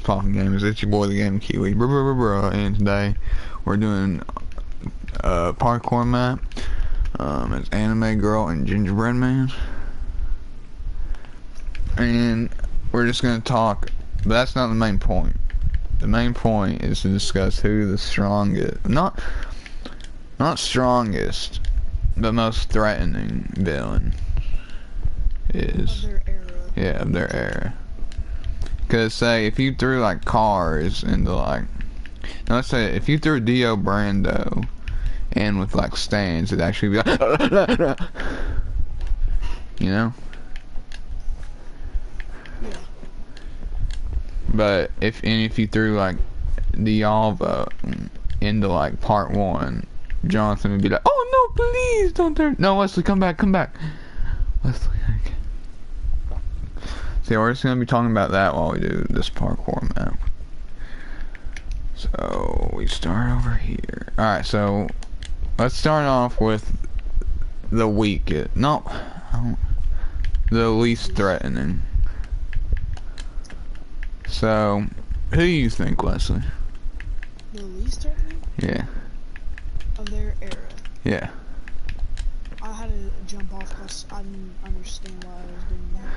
poppin' gamers? It's your boy the Game Kiwi, and today we're doing a parkour map. It's Anime Girl and Gingerbread Man, and we're just gonna talk. But that's not the main point. The main point is to discuss who the strongest, not strongest, but most threatening villain is. Of their era. Yeah, of their era. Cause say if you threw like cars into like, now let's say if you threw Dio Brando in with like stands, it'd actually be like, you know. Yeah. But if you threw like Dialva into like part 1, Jonathan would be like, oh no, please don't turn. No, Wesley, come back. Wesley, okay. So we're just gonna be talking about that while we do this parkour map. So we start over here. Alright, so let's start off with the weakest, the least threatening. So, who do you think, Wesley? The least threatening? Yeah. Of their era. Yeah. I had to jump off because I didn't understand why I was doing that.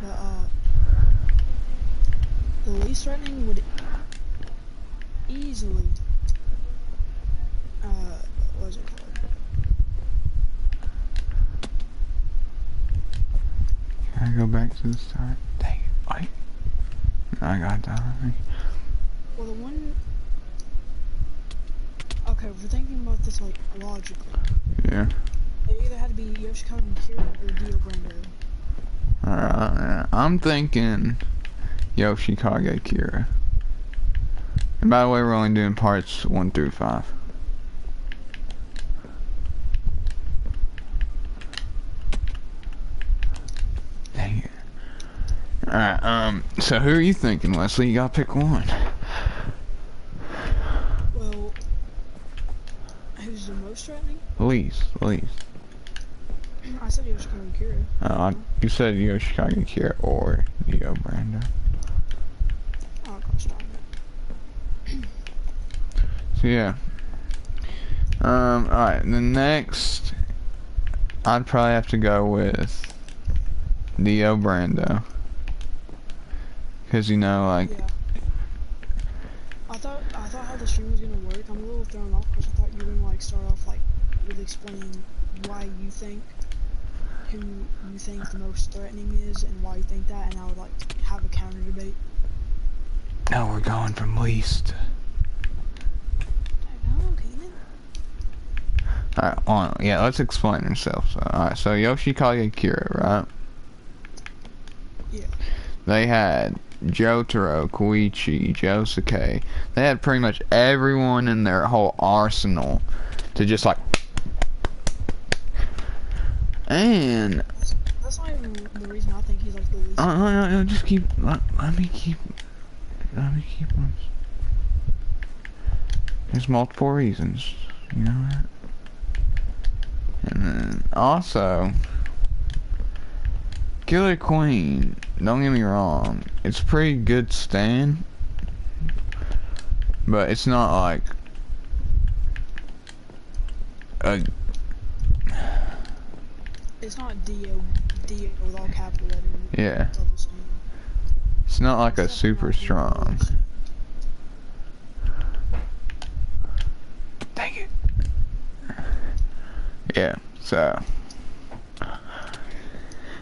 But, the least threatening would easily, what is it called? Can I go back to the start? Dang it, wait. I got that. Well, the one, okay, we're thinking about this, like, logically. Yeah. It either had to be Yoshikawa Kira or Dio Brando. Alright, I'm thinking Yoshikage Kira. And by the way, we're only doing parts 1 through 5. Dang it. Alright, so who are you thinking, Wesley? You gotta pick one. Well, who's the most threatening? Least. I said Yoshikawa Kira. You said Yoshikage Kira or Dio Brando. Oh, gosh darn it. So yeah. Alright, the next I'd probably have to go with Dio Brando. Cause you know, like, Yeah. I thought how the stream was gonna work. I'm a little thrown off because I thought you were gonna like start off like with explaining why you think who you think the most threatening is and why you think that, and I would like have a counter debate. no, we're going from least. Alright, yeah, let's explain ourselves. Alright, so Yoshikage Kira, right? Yeah. They had Jotaro, Koichi, Josuke. They had pretty much everyone in their whole arsenal to just like. And That's not even the reason I think he's like the least. no, just keep. Let me keep. There's multiple reasons, you know that. And then also, Killer Queen. Don't get me wrong, it's a pretty good stand, but it's not like a. It's not Dio with all capital letters. Yeah. It's not like a super strong. Dang it. Yeah, so.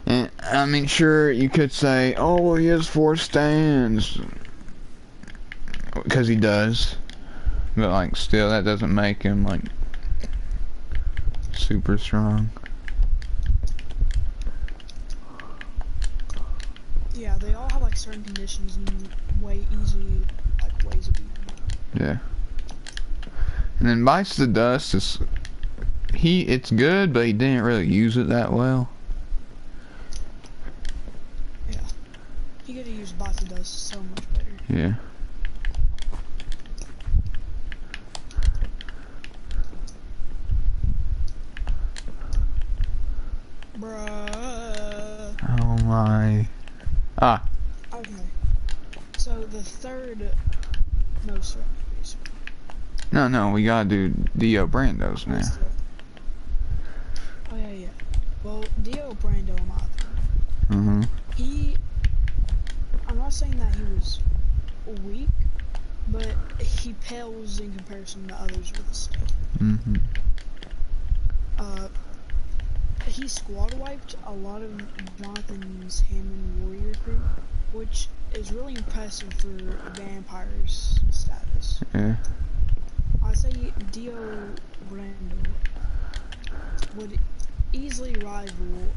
And, I mean, sure, you could say, oh, well, he has 4 stands. Because he does. But, like, still, that doesn't make him, like, super strong. Yeah, they all have like certain conditions and way easy like ways of beating them. Yeah. And then Bites the Dust is it's good, but he didn't really use it that well. Yeah. He could have used Bites the Dust so much better. Yeah. Bruh. Oh my. Ah. Okay. So the third most threatening, basically. No, we gotta do Dio Brandos now. Most threatening. Oh yeah. Well, Dio Brando, in my opinion, I'm not saying that he was weak, but he pales in comparison to others with a stick. He squad wiped a lot of Jonathan's Hammond warrior crew, which is really impressive for Vampire's status. Yeah. I'd say Dio Brando would easily rival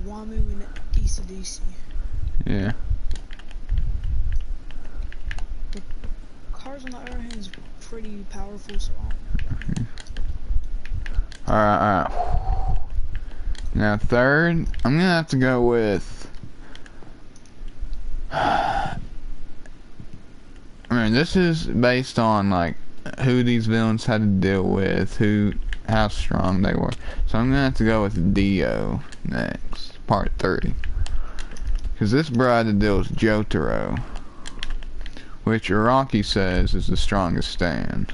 Wamu and ECDC. Yeah. But Cars on the other hand is pretty powerful, so I don't know. Alright. Now third, I'm gonna have to go with I mean, this is based on like who these villains had to deal with, how strong they were. So I'm gonna have to go with Dio next, part 3. Cause this bro had to deal with Jotaro, which Araki says is the strongest stand.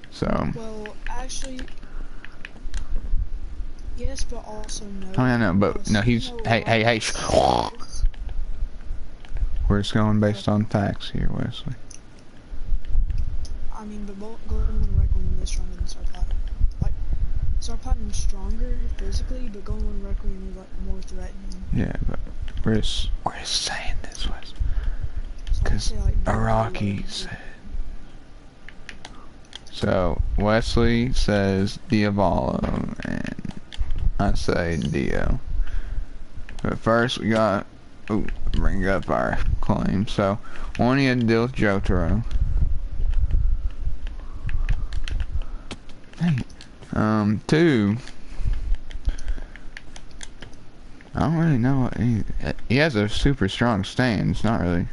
So. Well, actually, yes, but also no. Oh yeah, no, but no, he's hey. We're just going based on facts here, Wesley. I mean, but Golden One Requiem is stronger than Star Platinum. Like, Star Platinum's stronger physically, but Golden One Requiem is like more threatening. Yeah, but we're just saying this, Wesley. Because so like, Araki said. So Wesley says Diavolo, and I say Dio. But first we got bring up our claim. So one, he had to deal with Jotaro. Hey, 2. I don't really know what he has a super strong stand. It's not really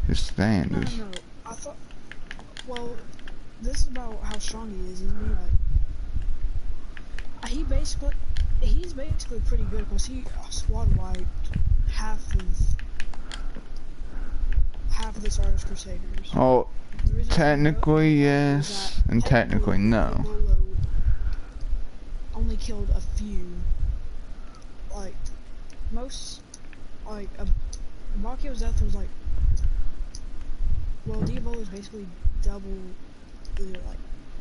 his stand. No. I thought. Well, this is about how strong he is, isn't he? Like, he's basically pretty good because he squad wiped half of the Stardust Crusaders. Oh, technically yes, and technically no. Only killed a few. Like most, like Bakio's death was like. Well, Diavolo is basically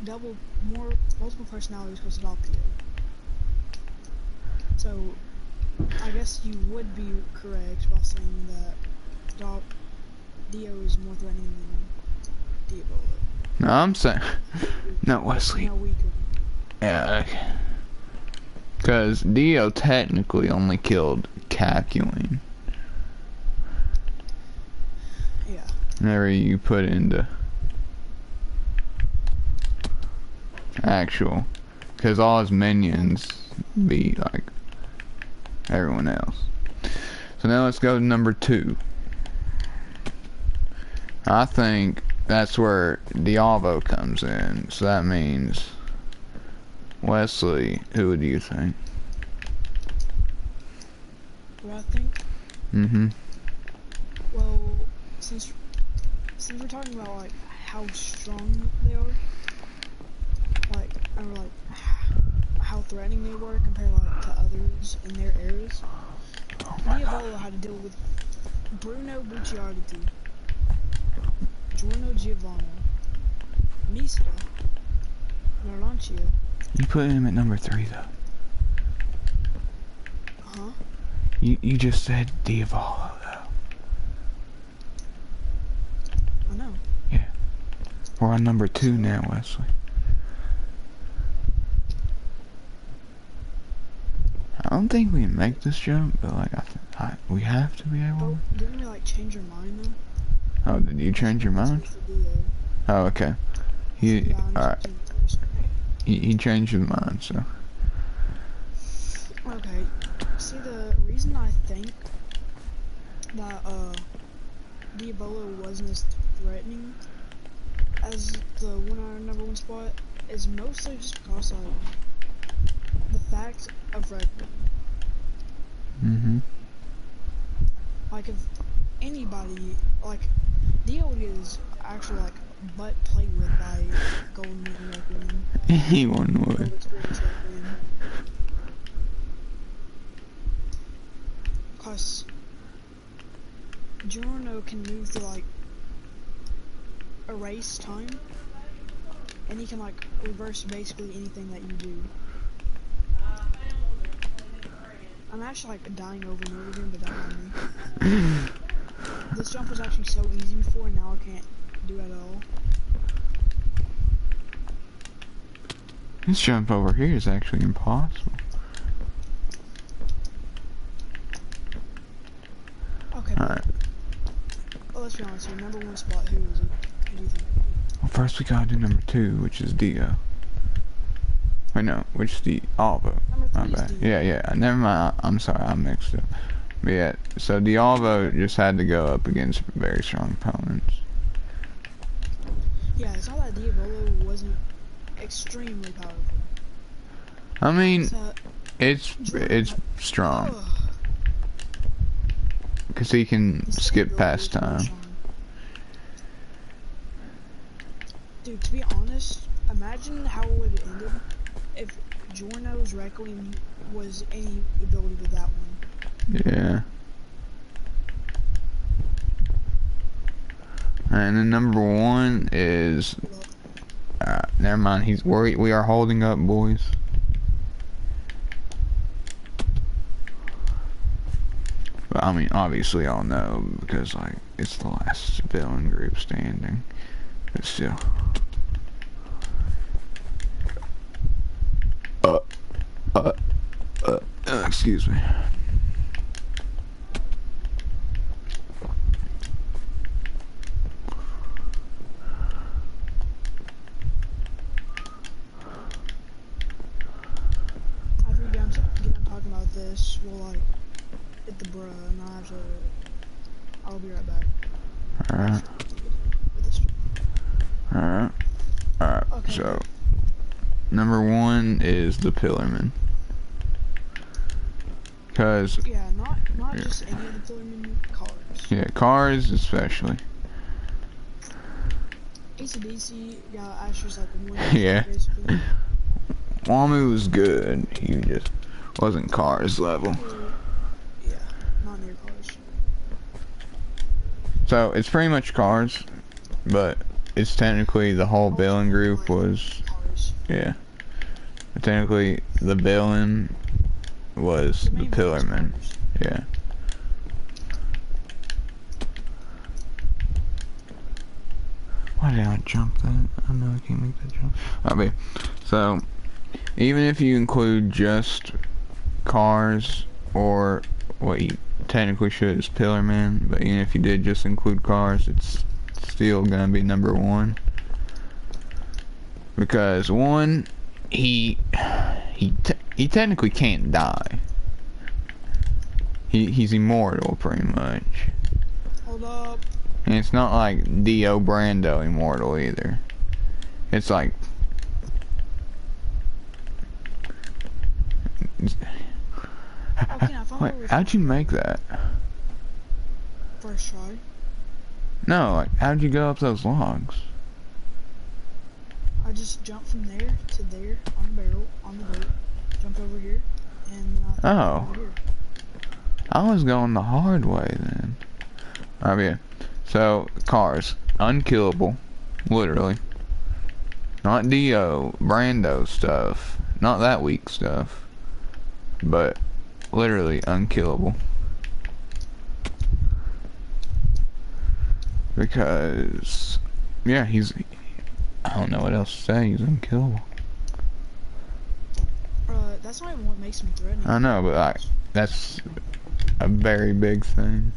multiple personalities because of Bakio. So, I guess you would be correct by saying that Dio is more threatening than Diavolo. No, I'm saying no, Wesley. No, weaker. Yeah, okay. Because Dio technically only killed Caculine. Yeah. Whenever you put into actual, because all his minions be like everyone else. So now let's go to number 2. I think that's where Diavo comes in. So that means Wesley, who would you think? What I think? Well, since we're talking about like how strong they are, or like how threatening they were compared like to others in their eras, Diavolo had to deal with Bruno Bucciarati, Giorno Giovanni, Mista, Narancio. You put him at number 3 though. Huh? You just said Diavolo though. I know. Yeah. We're on number 2 now, Wesley. I don't think we can make this jump, but like we have to be able. But didn't we like change our mind though? Oh, did you change your mind? Oh, okay. Alright. He changed his mind, so. Okay. See, the reason I think that Diavolo wasn't as threatening as the number 1 spot is mostly just because of the fact of Red Wing. Like anybody, like, Dio is actually, like, butt played with by Golden and Requiem. Anyone Gold would. Experience Requiem. Cause Giorno can move to, like, erase time, and he can, like, reverse basically anything that you do. I'm actually, like, dying over and over again, but don't mind me. This jump was actually so easy before, and now I can't do it at all. This jump over here is actually impossible. Okay, Alright. Well, let's be honest here. Number one spot, who is it? Who do you think? Well, first we gotta do number 2, which is Dio. Wait, no, which is the Alvo. Number My 3 is bad. Dio. Yeah, never mind. I'm sorry, I mixed up. But yeah, so Dialvo just had to go up against very strong opponents. Yeah, it's not that Diavolo wasn't extremely powerful. I mean, It's, it's strong ugh. because he can His skip ability past is really time. strong. Dude, to be honest, imagine how it would have ended if Giorno's Requiem was any ability with that one. Yeah. And then number 1 is. Never mind. We are holding up, boys. But I mean, obviously, I'll know because like it's the last villain group standing. But still. Excuse me. After we get done talking about this, we'll like hit the bruh, and I'll be right back. Alright. Alright. Okay. So, number 1 is the Pillarman. Cause Yeah, not just any of the Pillarman cars. yeah, cars especially. ACDC got Asher's like one. Yeah. Basically. Wamu was good. He just wasn't cars level. Yeah, not near cars. So it's pretty much cars, but it's technically the whole villain group was Cars. yeah. But technically the villain was the main Pillarman. cars. Yeah. Why did I jump that? I know I can't make that jump. Okay. So even if you include just cars, or what you technically should is Pillarman, but even if you did just include cars, it's still gonna be number 1. Because 1, he technically can't die. He's immortal pretty much. Hold up. And it's not like Dio Brando immortal either. It's like Okay, now wait, how'd you make that? First try. No, like how'd you go up those logs? I just jumped from there to there on the barrel, on the boat, jumped over here, and then Oh. over here. I was going the hard way then. I mean, so cars, unkillable, literally. Not Dio, Brando stuff, not that weak stuff, but literally unkillable. Because, yeah, I don't know what else to say, he's unkillable. That's not even what makes him threatening. I know, but like, that's a very big thing.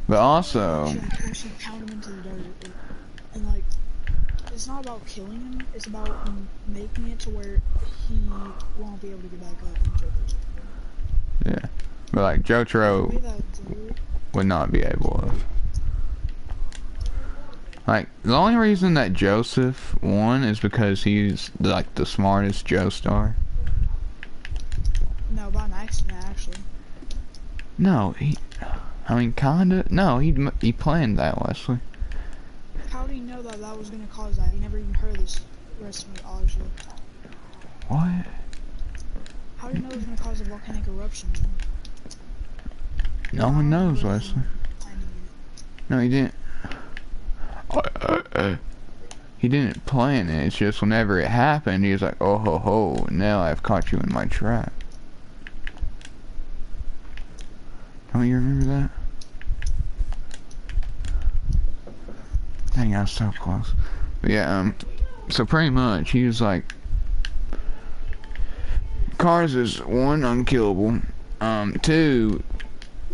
But also, Actually pound him into the dirt, and like, it's not about killing him. It's about making it to where he won't be able to get back up and Jojo's yeah, but like The way Jojo that drew, would not be able to. Like, the only reason that Joseph won is because he's like the smartest Joestar. no, by an accident actually. No, I mean, kinda. No, he planned that, Wesley. How do you know that that was gonna cause that? You never even heard this rest of it, Aja. What? How do you know it was gonna cause a volcanic eruption? No one I knows, remember Wesley. him planning it. No, he didn't. He didn't plan it. It's just whenever it happened, he was like, "Oh ho ho! Now I've caught you in my trap." Don't you remember that? Dang, I was so close. But yeah, so pretty much, he was like, Cars is one, unkillable. Two,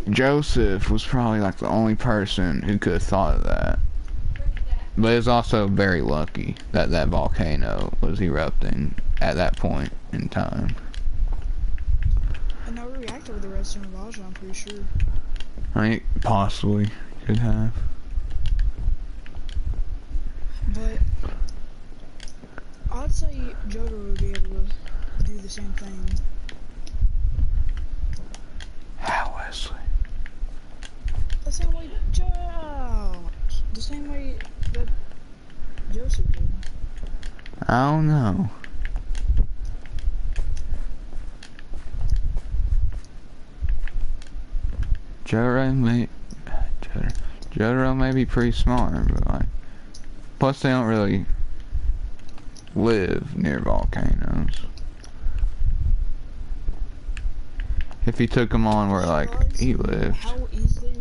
Joseph was probably like the only person who could have thought of that. But it's also very lucky that that volcano was erupting at that point in time. And no reactor with the redstone of Aja, I'm pretty sure. I mean, possibly could have. But I'd say Jojo would be able to do the same thing. How, Wesley? The same way the same way that Joseph did. I don't know. Jojo may be pretty smart, but like, plus they don't really live near volcanoes. If he took them on where like he lives. How easily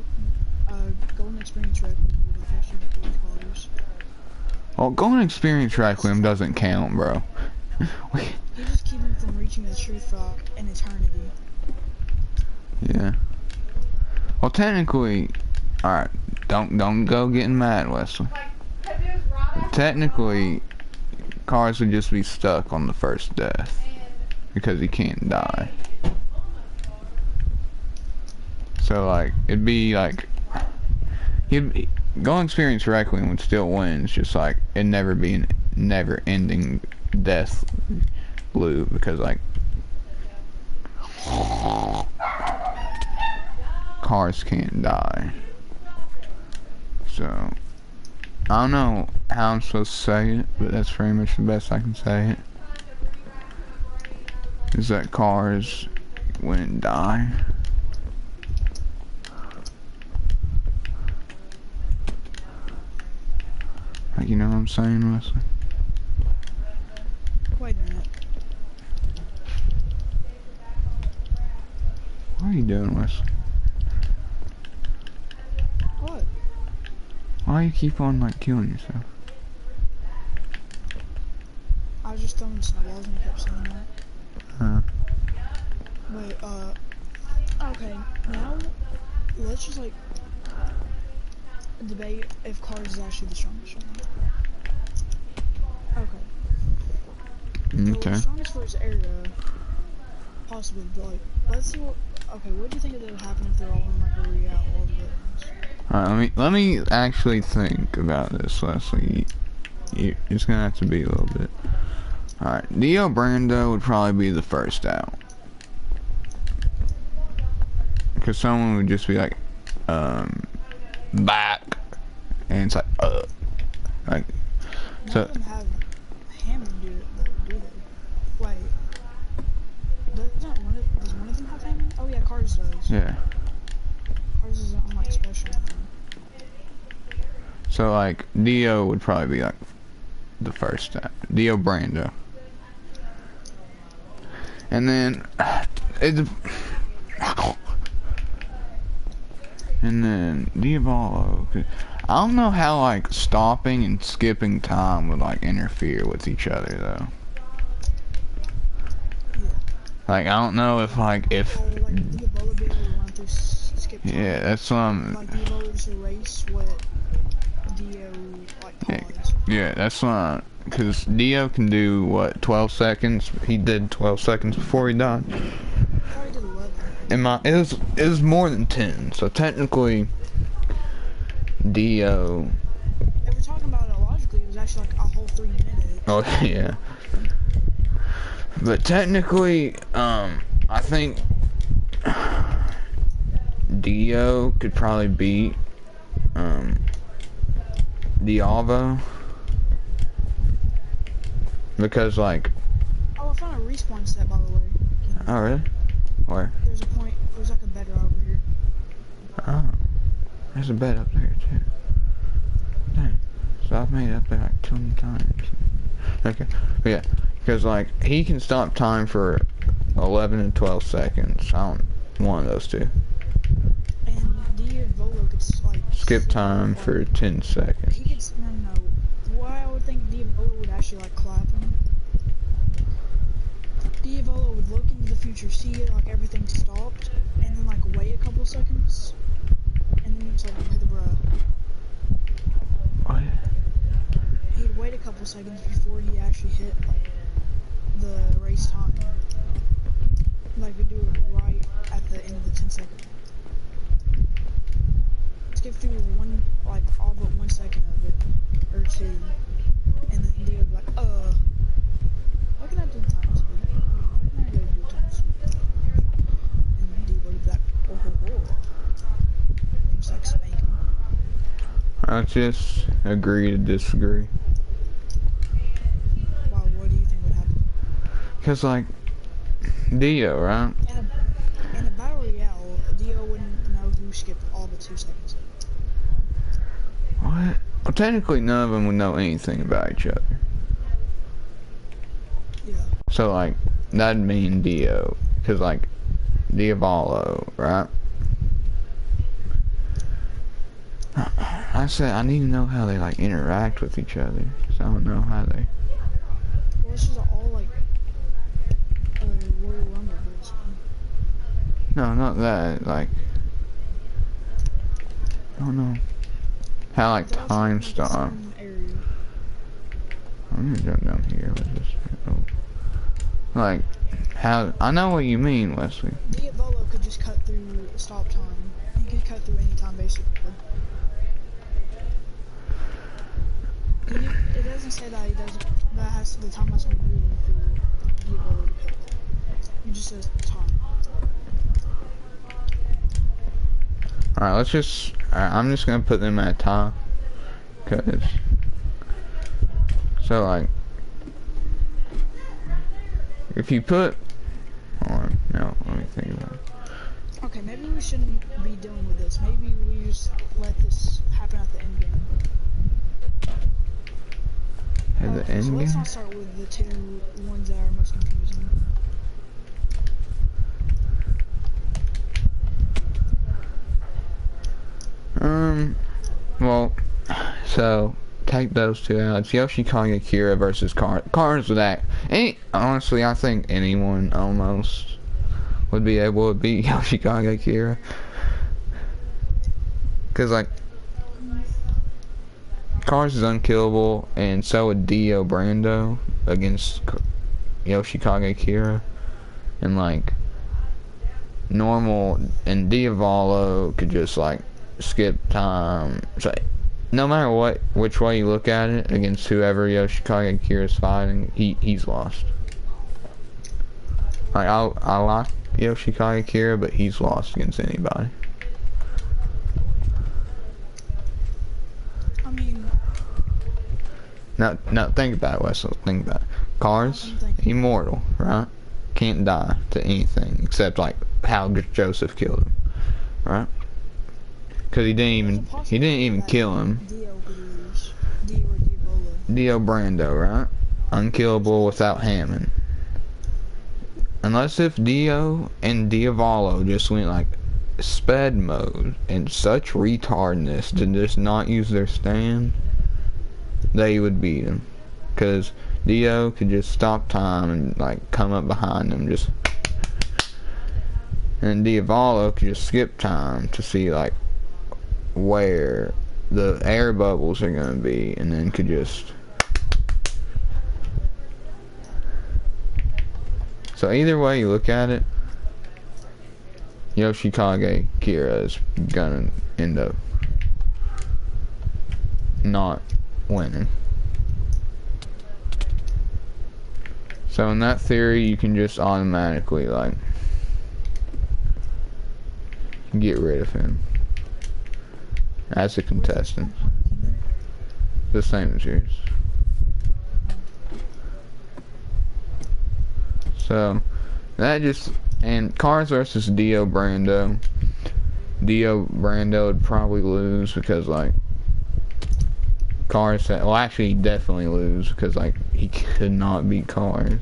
golden experience requiem would have actually get those cars. Well, golden experience requiem doesn't count, bro. He just keep him from reaching the truth for an eternity. Yeah. Well, technically, alright, don't go getting mad, Wesley. Technically, Cars would just be stuck on the first death because he can't die. So like, it'd be like, golden experience requiem would still win. It's just like it'd never be an never-ending death loop because like. Cars can't die. So, I don't know how I'm supposed to say it, but that's pretty much the best I can say it. Is that cars wouldn't die. Like, you know what I'm saying, Wesley? Wait a minute. What are you doing, Wesley? What? Why do you keep on, like, killing yourself? I was just throwing snowballs and I kept saying that. Huh? Wait, okay, now, let's just, like, debate if Cars is actually the strongest or not. Okay. Okay. The strongest for his area, possibly, but, like, let's see what, okay, what do you think that would happen if they're all in, like, a real all the Villians? Alright, let me actually think about this, Leslie. It's gonna have to be a little bit. Alright, Dio Brando would probably be the first out. Because someone would just be like, back. And it's like, like, None so. of them have Hammond do it, though, do they? Wait. Does one of them have Hammond? Oh yeah, Cars does. Yeah. Cars is on, like, special. So, like, Dio would probably be, like, the first out. Dio Brando. And then, and then Diavolo. I don't know how like stopping and skipping time would like interfere with each other though. Yeah. Like I don't know if like if. Or like Diavolo be able to run through skip time. Yeah, that's what I'm. Like Diavolo just erase what Dio like paused. Yeah, that's what. Because Dio can do what 12 seconds. He did 12 seconds before he died. Probably did 11. It was more than 10. So technically, Dio. If we're talking about it logically, it was actually like a whole 3 minutes. Oh yeah. But technically, I think Dio could probably beat Diavo, because like, Oh, I found a respawn set, by the way. oh really? Where? There's a point. There's like a bed right over here. Oh, there's a bed up there too. Dang. So I've made it up there like 20 times. Okay, but yeah, because like he can stop time for 11 and 12 seconds. I don't, one of those two. And Diavolo could like Skip time for 10 seconds. He could no. Why I would think Diavolo would actually like clap him. Diavolo would look into the future, see like everything stopped, and then like wait a couple seconds, and then it's like hit the bruh. What? He'd wait a couple seconds before he actually hit like, the race time. Like he'd do it right at the end of the 10-second. Skip through like all but 1 second of it, or two, and then Dio would be like, why can I do time speed? Why can I go do time speed? And then Dio would be like, oh ho ho. And just like spank him. I just agree to disagree. Wow, what do you think would happen? Because like, Dio, right? In a battle royale, Dio wouldn't know who skipped all but 2 seconds. What? Well, technically none of them would know anything about each other. Yeah. So like, that'd mean Dio, because like, Diavolo, right? I said I need to know how they like interact with each other, because I don't know how they. Well, this is all like Royal Rumble basically. No, not that. Like, I don't know how like They're also time in the stop. same area. I'm gonna jump down here. With this. Oh. Like, how? I know what you mean, Wesley. Diavolo could just cut through stop time. He could cut through any time basically. It doesn't say that he doesn't. That has the time has to be moving for Diavolo to cut. It just says time. Alright, let's just. I'm just gonna put them at top. Cause. So, like. If you put. Hold on, no, let me think about it. Okay, maybe we shouldn't be dealing with this. Maybe we just let this happen at the end game. At the Okay, end so let's game? not start with the two ones that are most confusing. Well, so take those two out. It's Yoshikage Kira versus Cars with that. Honestly, I think anyone almost would be able to beat Yoshikage Kira. Cause like Cars is unkillable, and so would Dio Brando against Yoshikage Kira, and like normal and Diavolo could just like skip time. So no matter which way you look at it, against whoever Yoshikage Kira is fighting, he's lost. Like I like Yoshikage Kira, but he's lost against anybody. I mean, Now think about it, Wesley. Think about it. Cars, immortal, right? Can't die to anything except like how Joseph killed him, right? Because he didn't even kill him. Dio could lose. Dio or Diavolo. Dio Brando, right? Unkillable without Hammond. Unless if Dio and Diavolo just went like sped mode and such retardness to just not use their stand, they would beat him. Because Dio could just stop time and like come up behind him just. And Diavolo could just skip time to see like where the air bubbles are gonna be, and then could just. So either way you look at it, Yoshikage Kira is gonna end up not winning. So in that theory, you can just automatically like get rid of him as a contestant. The same as yours. So that just, and Cars versus Dio Brando. Dio Brando would probably lose because like Cars, well actually he'd definitely lose because like he could not beat Cars.